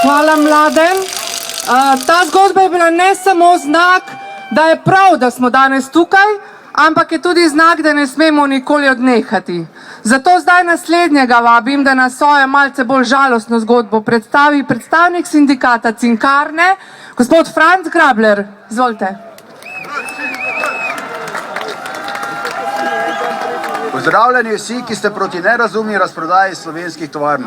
Hvala, Mladen. Ta zgodba je bila ne samo znak, da je prav, da smo danes tukaj, ampak je tudi znak, da ne smemo nikoli odnehati. Zato zdaj naslednjega vabim, da na svojo malce bolj žalostno zgodbo predstavi predstavnik sindikata Cinkarne, gospod Franc Grabler. Izvolite. Pozdravljeni vsi, ki ste proti nerazumni razprodaji slovenskih tovarn.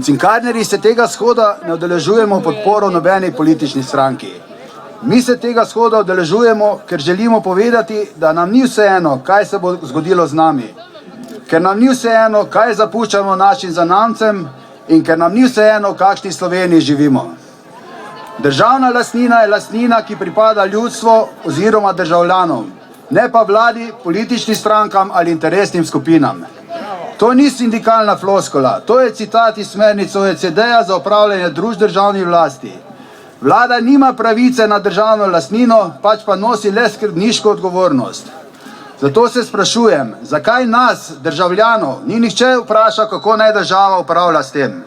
Cinkarnerji se tega shoda ne udeležujemo podporo nobeni politični stranki. Mi se tega shoda udeležujemo, ker želimo povedati, da nam ni vseeno, kaj se bo zgodilo z nami. Ker nam ni vseeno, kaj zapuščamo našim zanamcem in ker nam ni vseeno, v kakšni Sloveniji živimo. Državna lastnina je lastnina, ki pripada ljudstvu oziroma državljanom, ne pa vladi, političnim strankam ali interesnim skupinam. To ni sindikalna floskula, to je citat iz smernic OECD-ja za upravljanje družb državni vlasti. Vlada nima pravice na državno lastnino, pač pa nosi le skrbniško odgovornost. Zato se sprašujem, zakaj nas, državljanov, ni nihče vprašal, kako naj država upravlja s tem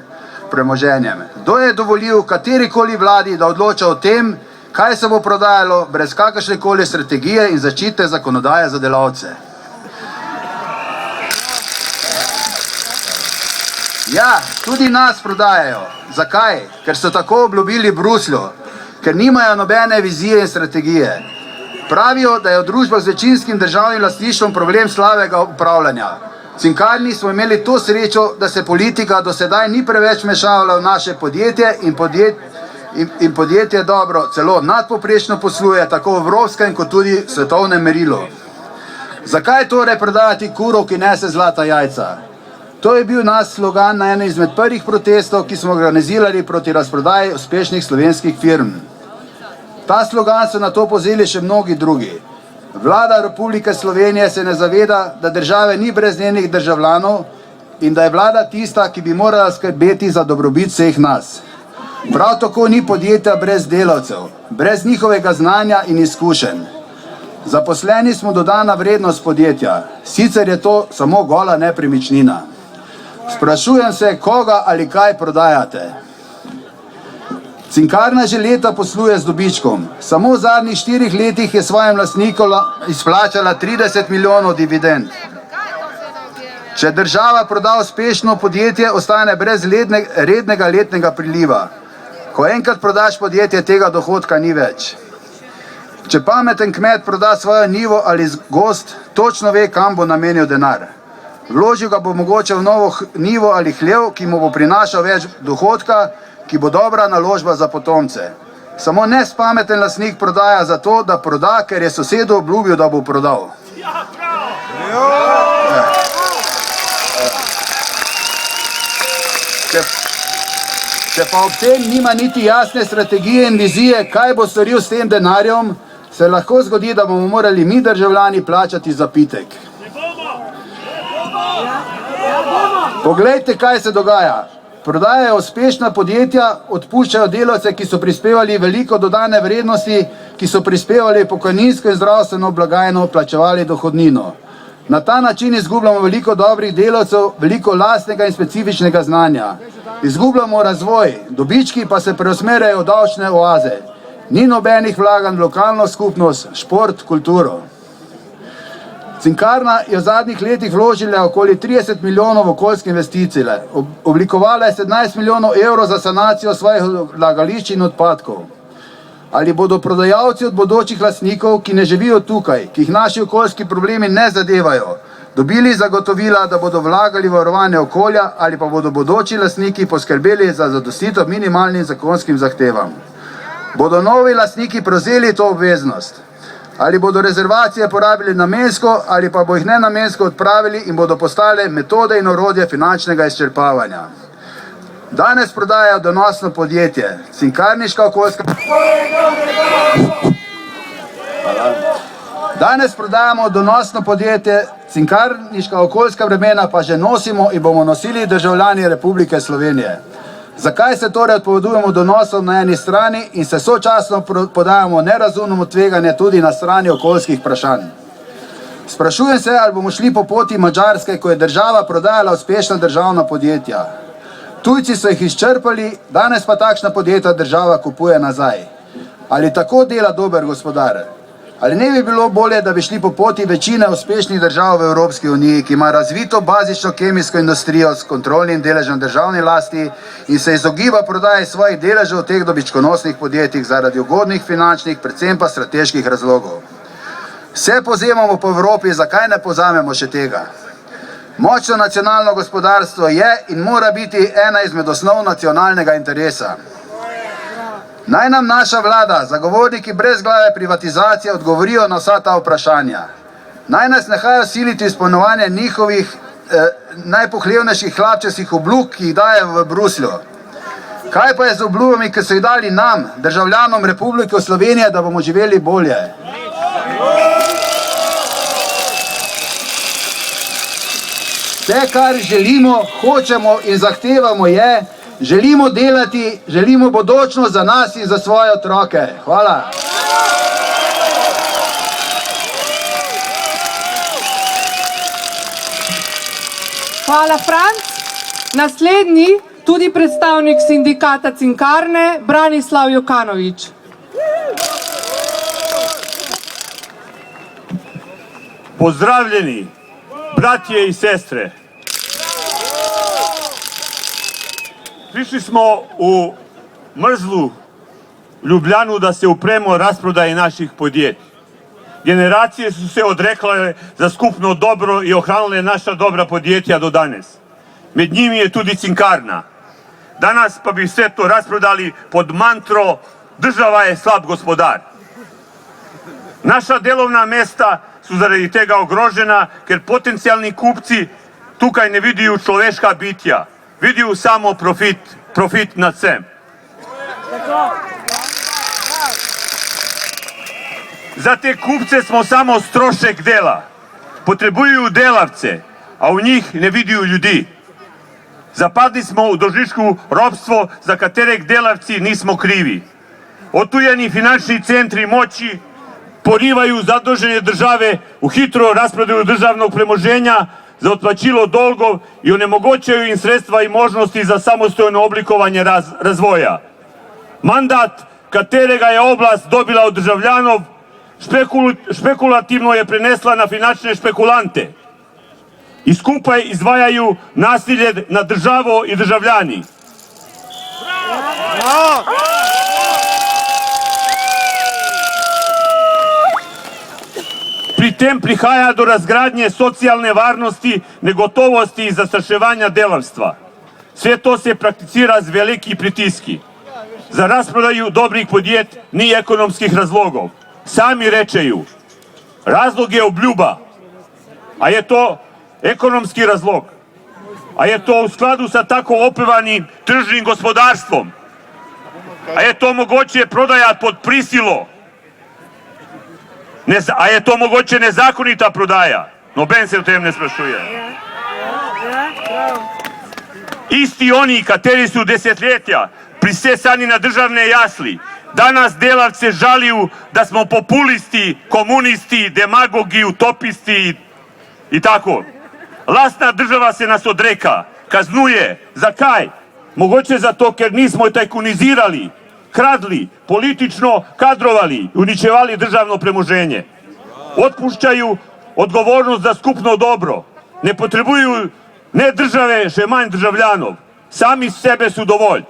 premoženjem. Kdo je dovolil katerikoli vladi, da odloča o tem, kaj se bo prodajalo brez kakršnekoli strategije in zaščite zakonodaje za delavce? Ja, tudi nas prodajajo. Zakaj? Ker so tako obljubili Bruslju, ker nimajo nobene vizije in strategije. Pravijo, da je v družbah z večinskim državnim lastništvom problem slabega upravljanja. V Cinkarni smo imeli to srečo, da se politika do sedaj ni preveč mešavala v naše podjetje in podjetje dobro, celo nadpoprečno posluje, tako v evropskem kot tudi v svetovnem merilu. Zakaj torej prodajati kuro, ki nese zlata jajca? To je bil naš slogan na enem izmed prvih protestov, ki smo organizirali proti razprodaji uspešnih slovenskih firm. Ta slogan so na to povzeli še mnogi drugi. Vlada Republike Slovenije se ne zaveda, da države ni brez njenih državljanov in da je vlada tista, ki bi morala skrbeti za dobrobit vseh nas. Prav tako ni podjetja brez delavcev, brez njihovega znanja in izkušenj. Zaposleni smo dodana vrednost podjetja, sicer je to samo gola nepremičnina. Sprašujem se, koga ali kaj prodajate. Cinkarna že leta posluje z dobičkom. Samo v zadnjih 4 letih je svojim lastnikom izplačala 30 milijonov dividend. Če država proda uspešno podjetje, ostane brez rednega letnega priliva. Ko enkrat prodaš podjetje, tega dohodka ni več. Če pameten kmet proda svojo njivo ali gozd, točno ve, kam bo namenil denar. Vložil ga bo mogoče v novo njivo ali hlev, ki mu bo prinašal več dohodka, ki bo dobra naložba za potomce. Samo nespameten lastnik prodaja zato, da proda, ker je sosedu obljubil, da bo prodal. Če pa ob tem nima niti jasne strategije in vizije, kaj bo storil s tem denarjem, se lahko zgodi, da bomo morali mi državljani plačati zapitek. Poglejte, kaj se dogaja. Prodajajo uspešna podjetja, odpuščajo delavce, ki so prispevali veliko dodane vrednosti, ki so prispevali pokojninsko in zdravstveno blagajno, plačevali dohodnino. Na ta način izgubljamo veliko dobrih delavcev, veliko lastnega in specifičnega znanja. Izgubljamo razvoj, dobički pa se preusmerjajo v davčne oaze. Ni nobenih vlaganj v lokalno skupnost, šport, kulturo. Cinkarna je v zadnjih letih vložila okoli 30 milijonov v okoljske investicije. Oblikovala je 17 milijonov evrov za sanacijo svojih odlagališč in odpadkov. Ali bodo prodajalci od bodočih lastnikov, ki ne živijo tukaj, ki jih naši okoljski problemi ne zadevajo, dobili zagotovila, da bodo vlagali v varovanje okolja, ali pa bodo bodoči lastniki poskrbeli za zadostitev minimalnim zakonskim zahtevam? Bodo novi lastniki prevzeli to obveznost? Ali bodo rezervacije porabili namensko, ali pa bo jih nenamensko odpravili in bodo postale metode in orodje finančnega izčrpavanja. Danes prodajajo donosno podjetje, Cinkarniška okoljska... Danes prodajamo donosno podjetje, Cinkarniška okoljska bremena pa že nosimo in bomo nosili državljani Republike Slovenije. Zakaj se torej odpovedujemo donosom na eni strani in se sočasno podajamo nerazumnemu tveganje tudi na strani okoljskih vprašanj? Sprašujem se, ali bomo šli po poti Madžarske, ko je država prodajala uspešna državna podjetja. Tujci so jih izčrpali, danes pa takšna podjetja država kupuje nazaj. Ali tako dela dober gospodar? Ali ne bi bilo bolje, da bi šli po poti večine uspešnih držav v Evropski uniji, ki ima razvito bazično kemijsko industrijo s kontrolnim deležem državni lasti in se izogiba prodaje svojih deležev v teh dobičkonosnih podjetjih zaradi ugodnih finančnih, predvsem pa strateških razlogov. Vse pozemamo po Evropi, zakaj ne pozamemo še tega? Močno nacionalno gospodarstvo je in mora biti ena izmed osnov nacionalnega interesa. Naj nam naša vlada, zagovorniki brezglave privatizacije, odgovorijo na vsa ta vprašanja. Naj nas nehajo siliti izpolnjevanje njihovih najpohlevnejših hlapčevskih obljub, ki jih dajejo v Bruslju. Kaj pa je z obljubami, ki so jih dali nam, državljanom Republike Slovenije, da bomo živeli bolje? Vse, kar želimo, hočemo in zahtevamo je, želimo delati, želimo bodočnost za nas in za svoje otroke. Hvala. Hvala, Franc. Naslednji, tudi predstavnik sindikata Cinkarne, Branislav Jokanovič. Pozdravljeni, bratje i sestre. Prišli smo u mrzlu Ljubljanu da se upremo rasprodaji naših podjetja. Generacije su se odrekle za skupno dobro i ohranile naša dobra podjetja do danes. Med njimi je tudi Cinkarna. Danas pa bi sve to rasprodali pod mantro država je slab gospodar. Naša delovna mesta su zaradi tega ogrožena, ker potencijalni kupci tukaj ne vidiju človeška bitja. Vidiju samo profit nad vsem. Za te kupce smo samo strošek dela. Potrebuju delavce, a u njih ne vidiju ljudi. Zapadli smo u dužničko ropstvo za katereg delavci nismo krivi. Otujeni finančni centri moći porivaju zadužene države u hitro rasprodaju državnog premoženja za otplaćilo dolgov i onemogućaju im sredstva i možnosti za samostojno oblikovanje razvoja. Mandat katerega je oblast dobila od državljanov špekulativno je prenesla na finančne špekulante i skupaj izdvajaju nasilje na državo i državljani. Pri tem prihaja do razgradnje socijalne varnosti, negotovosti i zastraševanja delavstva. Sve to se prakticira z veliki pritiski. Za rasprodaju dobrih podjet ni ekonomskih razlogov. Sami rečeju, razlog je obljuba, a je to ekonomski razlog. A je to u skladu sa tako opevanim tržnim gospodarstvom. A je to mogoće prodaja pod prisilo. A je to mogoće nezakonita prodaja. Noben se o tem ne sprašuje. Isti oni kateri su desetljetja prisesani na državne jasli, danas delavce žaliju da smo populisti, komunisti, demagogi, utopisti i tako. Vlastna država se nas odreka, kaznuje. Zakaj? Mogoće zato ker nismo tajkunizirali, kradli, politično kadrovali, uničevali državno premoženje. Otpušćaju odgovornost za skupno dobro. Ne potrebuju ne države, še manj državljanov. Sami sebe su dovolj.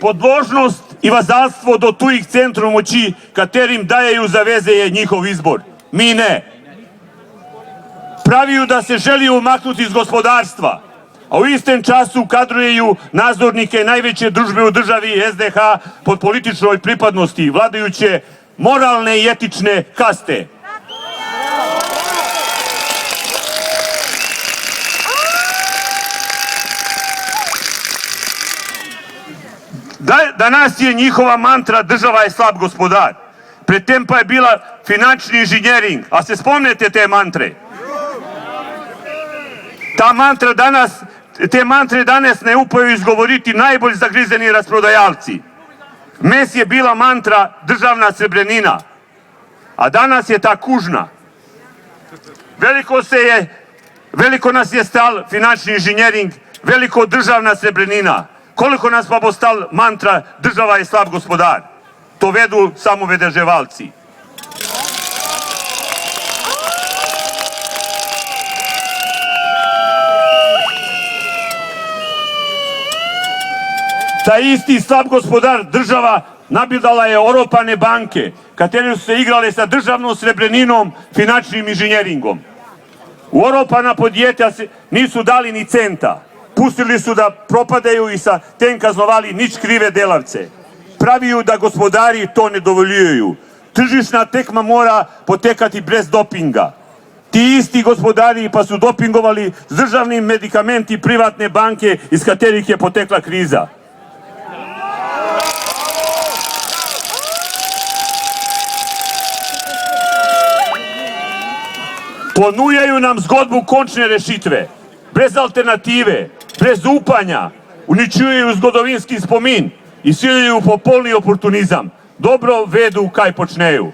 Podložnost i vazalstvo do tujih centrov moći katerim dajeju zaveze je njihov izbor. Mi ne. Praviju da se želi umaknuti iz gospodarstva, a u istom času kadrujeju nadzornike najveće družbe u državi SDH pod političnoj pripadnosti, vladajuće moralne i etične kaste. Danas je njihova mantra država je slab gospodar. Pred tem pa je bila finančni inženjering. A se spomnete te mantre? Te mantre danas ne upaju izgovoriti najbolj zagrizeni rasprodajalci. Mes je bila mantra državna srebrnina. A danas je ta kužna, Veliko nas je stal finančni inženjering, veliko državna srebrnina. Koliko nas pa bo stal mantra država je slab gospodar. To vedu samo vedeževalci. Taj isti slab gospodar država nabildala je oropane banke, katere su se igrale sa državnom srebreninom, finančnim inženjeringom. U oropana podjetja nisu dali ni centa. Pustili su da propadaju i sa tem kaznovali nič krive delavce. Praviju da gospodari to ne dovoljuju. Tržišna tekma mora potekati bez dopinga. Ti isti gospodari pa su dopingovali s državnim medikamenti privatne banke iz katerih je potekla kriza. Ponujaju nam zgodbu končne rešitve, brez alternative, brez upanja, uničuju zgodovinski spomin i siljuju popolni oportunizam. Dobro vedu kaj počneju.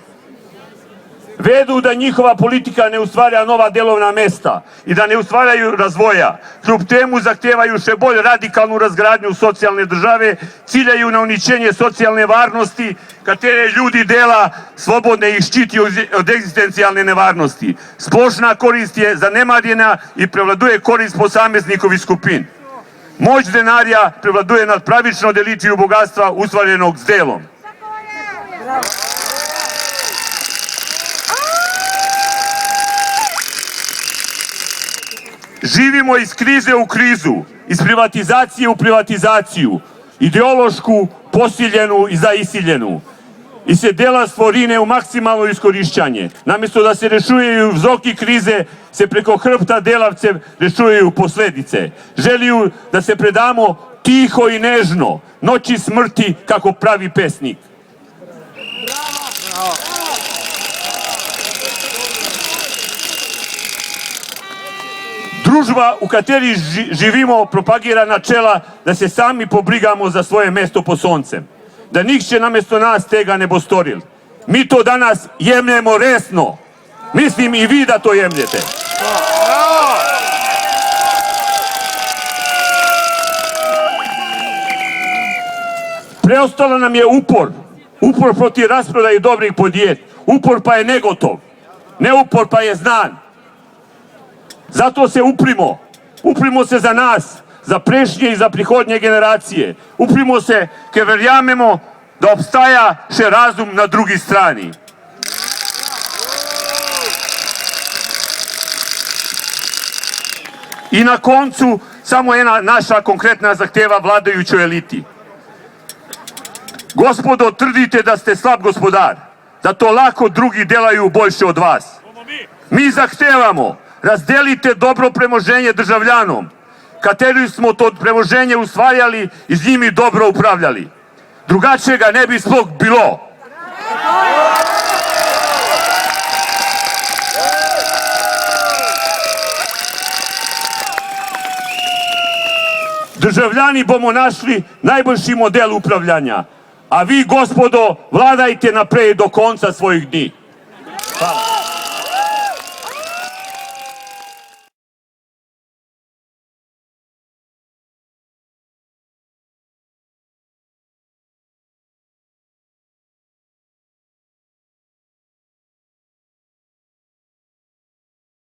Vedu da njihova politika ne ustvarja nova delovna mesta i da ne ustvarjaju razvoja. Kljub temu zahtevaju še bolj radikalnu razgradnju socijalne države, ciljaju na uničenje socijalne varnosti, katere ljudi dela slobodne ih štiti od egzistencijalne nevarnosti. Splošna korist je zanemarjena i prevladuje korist posameznikovih skupin. Moć denarja prevladuje nad pravično delitvijo bogatstva ustvarjenog s delom. Živimo iz krize u krizu, iz privatizacije u privatizaciju, ideološku, posiljenu i zaisiljenu. I se dela stvorine u maksimalno iskorišćanje. Namjesto da se rešujeju vzroki krize, se preko hrbta delavce rešujeju posledice. Želiju da se predamo tiho i nežno, noći smrti kako pravi pesnik. Družba u kateri živimo propagira načela da se sami pobrigamo za svoje mesto pod soncem. Da nikće namjesto nas tega ne bo storil. Mi to danas jemljemo resno. Mislim i vi da to jemljete. Preostalo nam je upor. Upor protiv rasprodaje dobrih podjet. Upor pa je negotov. Ne upor pa je znan. Zato se uprimo. Uprimo se za nas, za prešnje i za prihodnje generacije. Uprimo se, ker verjamemo, da obstaja še razum na drugi strani. I na koncu, samo ena naša konkretna zahteva vladajućoj eliti. Gospodo, tvrdite da ste slab gospodar, da to lako drugi delaju boljše od vas. Mi zahtevamo, razdelite dobro premoženje državljanom, kateri smo to premoženje usvajali i z njimi dobro upravljali. Drugačega ne bi sploh bilo. Državljani bomo našli najboljši model upravljanja, a vi, gospodo, vladajte naprej do konca svojih dni.